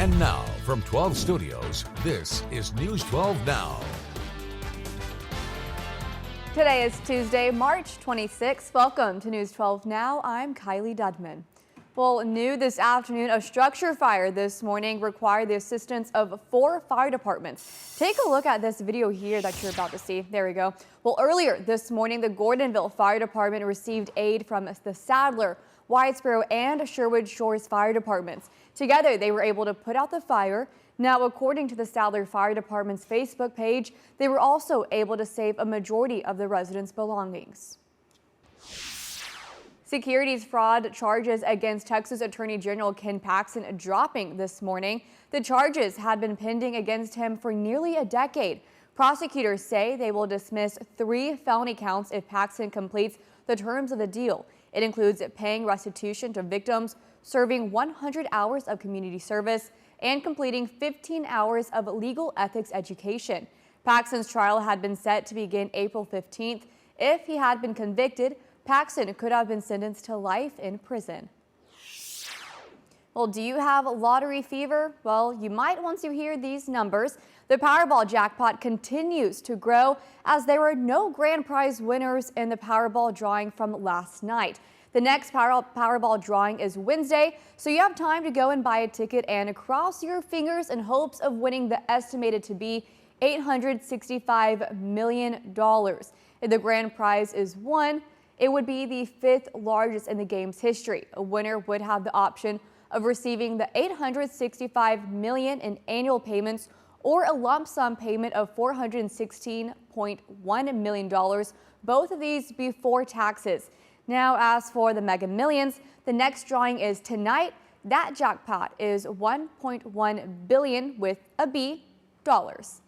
And now, from 12 Studios, this is News 12 Now. Today is Tuesday, March 26th. Welcome to News 12 Now. I'm Kylee Dedmon. Well, new this afternoon, a structure fire this morning required the assistance of 4 fire departments. Take a look at this video here that you're about to see. There we go. Well, earlier this morning, the Gordonville Fire Department received aid from the Sadler, Whitesboro, and Sherwood Shores Fire Departments. Together, they were able to put out the fire. Now, according to the Sadler Fire Department's Facebook page, they were also able to save a majority of the residents' belongings. Securities fraud charges against Texas Attorney General Ken Paxton dropping this morning. The charges had been pending against him for nearly a decade. Prosecutors say they will dismiss 3 felony counts if Paxton completes the terms of the deal. It includes paying restitution to victims, serving 100 hours of community service, and completing 15 hours of legal ethics education. Paxton's trial had been set to begin April 15th. If he had been convicted, Paxton could have been sentenced to life in prison. Well, do you have lottery fever? Well, you might once you hear these numbers. The Powerball jackpot continues to grow as there were no grand prize winners in the Powerball drawing from last night. The next Powerball drawing is Wednesday, so you have time to go and buy a ticket and cross your fingers in hopes of winning the estimated to be $865 million. If the grand prize is won, it would be the 5th largest in the game's history. A winner would have the option of receiving the $865 million in annual payments or a lump sum payment of $416.1 million, both of these before taxes. Now, as for the Mega Millions, the next drawing is tonight. That jackpot is $1.1 billion with a B dollars.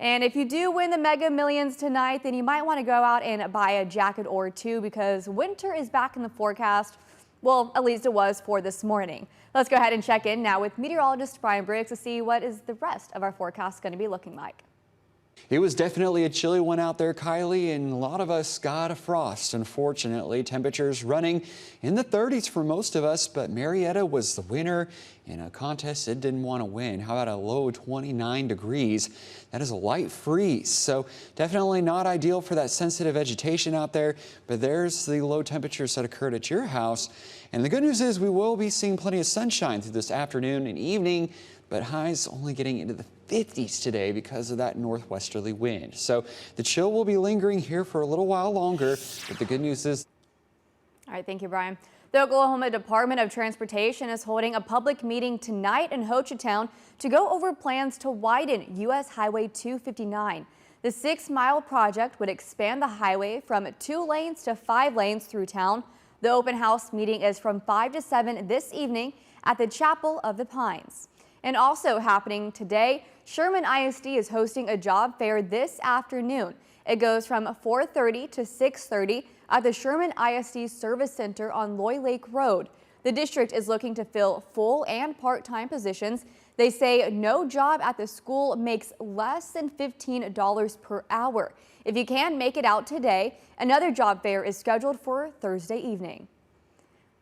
And if you do win the Mega Millions tonight, then you might want to go out and buy a jacket or 2 because winter is back in the forecast. Well, at least it was for this morning. Let's go ahead and check in now with meteorologist Briggs to see what is the rest of our forecast going to be looking like. It was definitely a chilly one out there, Kylie, and a lot of us got a frost. Unfortunately, temperatures running in the 30s for most of us, but Marietta was the winner in a contest it didn't want to win. How about a low 29 degrees? That is a light freeze, so definitely not ideal for that sensitive vegetation out there, but there's the low temperatures that occurred at your house. And the good news is we will be seeing plenty of sunshine through this afternoon and evening, but highs only getting into the 50s today because of that northwesterly wind. So the chill will be lingering here for a little while longer, but the good news is... All right, thank you, Brian. The Oklahoma Department of Transportation is holding a public meeting tonight in Hochatown to go over plans to widen U.S. Highway 259. The 6-mile project would expand the highway from 2 lanes to 5 lanes through town. The open house meeting is from 5 to 7 this evening at the Chapel of the Pines. And also happening today, Sherman ISD is hosting a job fair this afternoon. It goes from 4:30 to 6:30 at the Sherman ISD Service Center on Loy Lake Road. The district is looking to fill full and part-time positions. They say no job at the school makes less than $15 per hour. If you can make it out today, another job fair is scheduled for Thursday evening.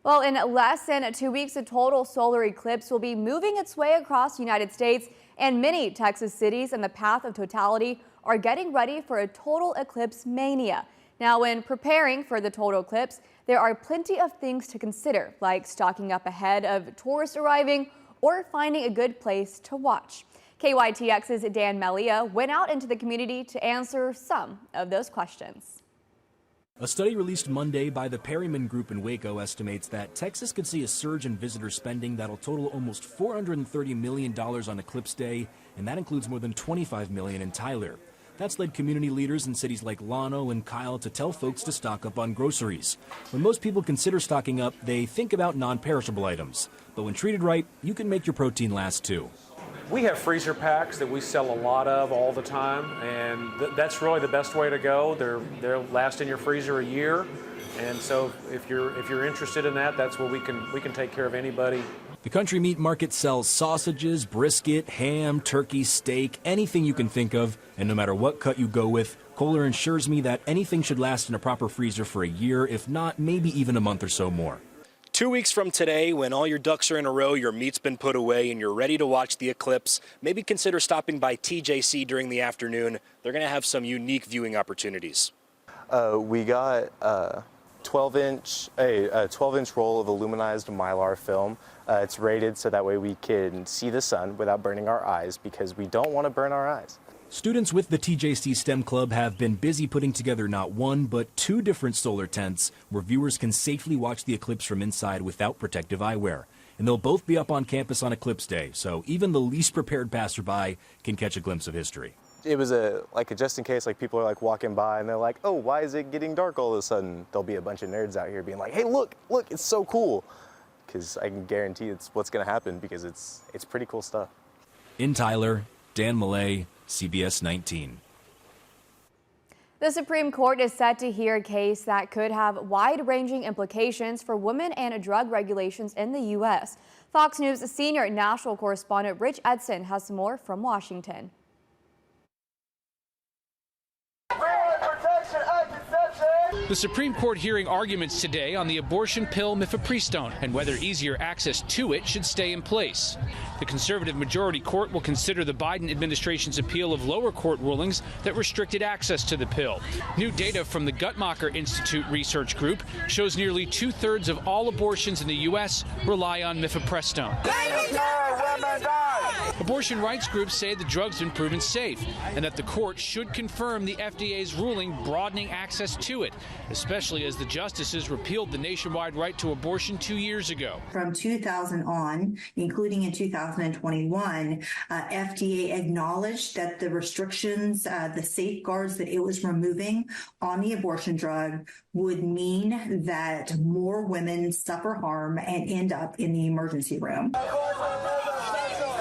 Well, in less than 2 weeks, a total solar eclipse will be moving its way across the United States, and many Texas cities in the path of totality are getting ready for a total eclipse mania. Now, when preparing for the total eclipse, there are plenty of things to consider, like stocking up ahead of tourists arriving or finding a good place to watch. KYTX's Dan Melia went out into the community to answer some of those questions. A study released Monday by the Perryman Group in Waco estimates that Texas could see a surge in visitor spending that'll total almost $430 million on Eclipse Day, and that includes more than $25 million in Tyler. That's led community leaders in cities like Llano and Kyle to tell folks to stock up on groceries. When most people consider stocking up, they think about non-perishable items. But when treated right, you can make your protein last too. We have freezer packs that we sell a lot of all the time, and that's really the best way to go. They'll last in your freezer a year, and so if you're interested in that, that's where we can take care of anybody. The Country Meat Market sells sausages, brisket, ham, turkey, steak, anything you can think of, and no matter what cut you go with, Kohler ensures me that anything should last in a proper freezer for a year, if not maybe even a month or so more. 2 weeks from today, when all your ducks are in a row, your meat's been put away, and you're ready to watch the eclipse, maybe consider stopping by TJC during the afternoon. They're going to have some unique viewing opportunities. We got a 12-inch roll of aluminized Mylar film. It's rated so that way we can see the sun without burning our eyes, because we don't want to burn our eyes. Students with the TJC STEM Club have been busy putting together not one, but 2 different solar tents where viewers can safely watch the eclipse from inside without protective eyewear. And they'll both be up on campus on Eclipse Day, so even the least prepared passerby can catch a glimpse of history. It was a just in case, like people are like walking by and they're like, oh, why is it getting dark all of a sudden? There'll be a bunch of nerds out here being like, hey, look, it's so cool. Because I can guarantee it's what's going to happen, because it's pretty cool stuff. In Tyler, Dan Millay, CBS 19. The Supreme Court is set to hear a case that could have wide-ranging implications for women and drug regulations in the U.S. Fox News senior national correspondent Rich Edson has more from Washington. The Supreme Court hearing arguments today on the abortion pill mifepristone and whether easier access to it should stay in place. The conservative majority court will consider the Biden administration's appeal of lower court rulings that restricted access to the pill. New data from the Guttmacher Institute research group shows nearly 2/3 of all abortions in the U.S. rely on mifepristone. Abortion rights groups say the drug's been proven safe and that the court should confirm the FDA's ruling broadening access to it, especially as the justices repealed the nationwide right to abortion 2 years ago. From 2000 on, including in 2021, FDA acknowledged that the restrictions, the safeguards that it was removing on the abortion drug would mean that more women suffer harm and end up in the emergency room.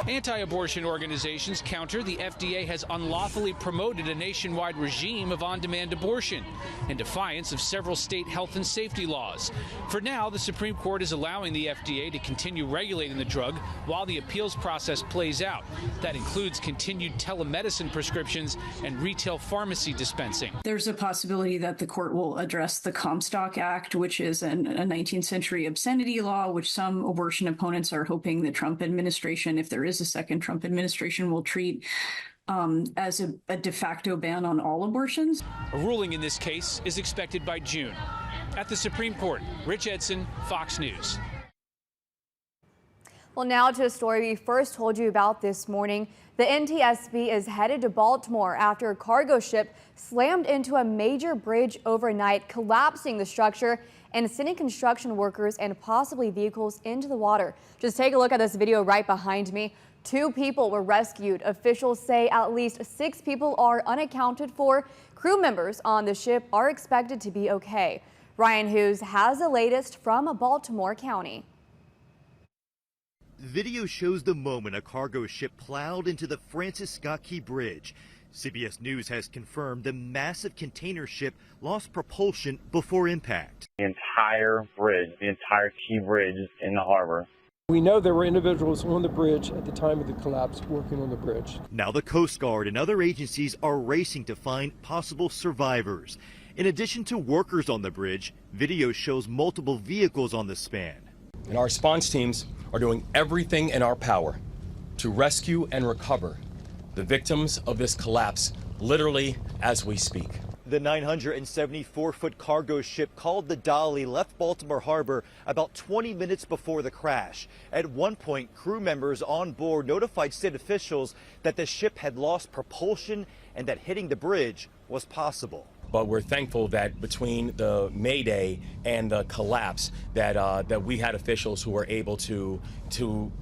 Anti-abortion organizations counter the FDA has unlawfully promoted a nationwide regime of on-demand abortion in defiance of several state health and safety laws. For now, the Supreme Court is allowing the FDA to continue regulating the drug while the appeals process plays out. That includes continued telemedicine prescriptions and retail pharmacy dispensing. There's a possibility that the court will address the Comstock Act, which is a 19th century obscenity law, which some abortion opponents are hoping the Trump administration, if there is a second Trump administration, will treat as a de facto ban on all abortions. A ruling in this case is expected by June. At the Supreme Court, Rich Edson, Fox News. Well, now to a story we first told you about this morning. The NTSB is headed to Baltimore after a cargo ship slammed into a major bridge overnight, collapsing the structure and sending construction workers and possibly vehicles into the water. Just take a look at this video right behind me. 2 people were rescued. Officials say at least 6 people are unaccounted for. Crew members on the ship are expected to be okay. Ryan Hughes has the latest from Baltimore County. Video shows the moment a cargo ship plowed into the Francis Scott Key Bridge. CBS News has confirmed the massive container ship lost propulsion before impact. The entire bridge, the entire Key Bridge is in the harbor. We know there were individuals on the bridge at the time of the collapse working on the bridge. Now the Coast Guard and other agencies are racing to find possible survivors. In addition to workers on the bridge, video shows multiple vehicles on the span. And our response teams are doing everything in our power to rescue and recover the victims of this collapse, literally as we speak. The 974-foot cargo ship called the Dolly left Baltimore Harbor about 20 minutes before the crash. At one point, crew members on board notified state officials that the ship had lost propulsion and that hitting the bridge was possible. But we're thankful that between the Mayday and the collapse that we had officials who were able to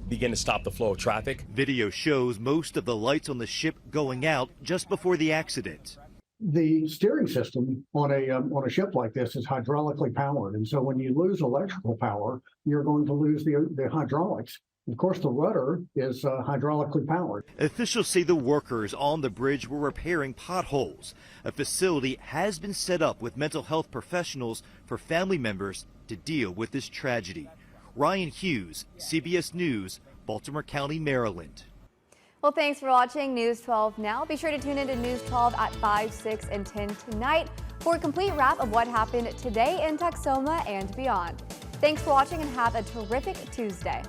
begin to stop the flow of traffic. Video shows most of the lights on the ship going out just before the accident. The steering system on a ship like this is hydraulically powered, and so when you lose electrical power, you're going to lose the hydraulics. Of course, the rudder is hydraulically powered. Officials say the workers on the bridge were repairing potholes. A facility has been set up with mental health professionals for family members to deal with this tragedy. Ryan Hughes, CBS News, Baltimore County, Maryland. Well, thanks for watching News 12 Now. Be sure to tune into News 12 at 5, 6, and 10 tonight for a complete wrap of what happened today in Texoma and beyond. Thanks for watching and have a terrific Tuesday.